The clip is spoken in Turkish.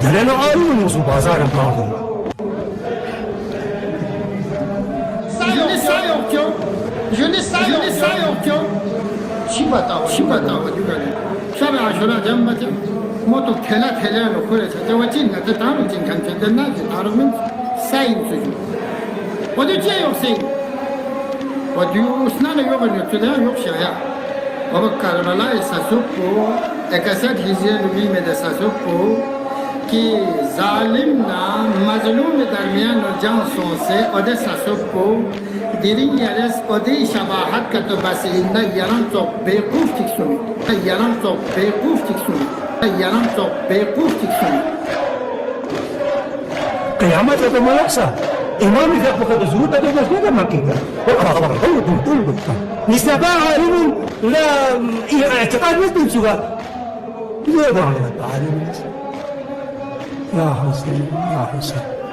Gelen ağrıyor musun bazarın pardon? Je ne sais क्यों ची बताओ जुगाली सब आशुरा जम बचे मो तो ठेला नो खोले छ जब चिन न त तारो चिन खान छ न न तारो min sain suju vad du ger jag säg vad du snälla jobbar nu till det jag ska ja vad karvala esa supo ekasat hizir bi med esa supo कि जालिम ना मजलूम दरमियान और जान सोंसे ओदे सासोको दिरिन यारेस ओदे शबाहत का तो बस इन्ना यारन तो बेवकूफ तिक्सुनी यारन तो बेवकूफ तिक्सुनी यारन तो बेवकूफ तिक्सुनी Kıyamet edemezse İmam-ı Rabbı'da zuhur edemez ne demek ki? Nisaba alimin la i'tiqad nasıl suga? Ne var ya alimin? Ya Hüseyin, ya Hüseyin.